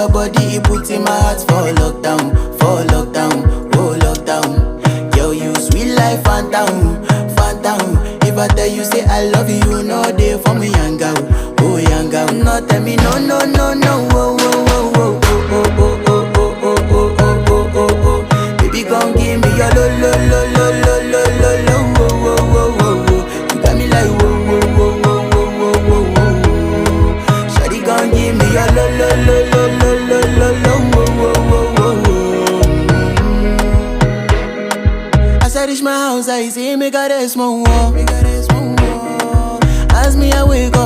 your body, it put in my heart for lockdown, oh lockdown. Girl, you sweet life, phantom, phantom. If I tell you say I love you, no day for me, young girl, oh young girl. No tell me no, no, no, no, oh, oh, oh, oh, oh, oh, oh, oh, oh, oh, oh, oh, oh, oh. Baby, gon' give me your lo, lo, lo, lo, lo, lo, lo, lo, oh, oh, oh, oh, oh. You got me like whoa, whoa, whoa, whoa, whoa, whoa, whoa, whoa. Shawty gon' give me your lo, lo, lo, lo, lo, lo, lo, lo, oh, oh, oh, oh, oh. As I reach my house, I see me got a small wall. As me, I wake up.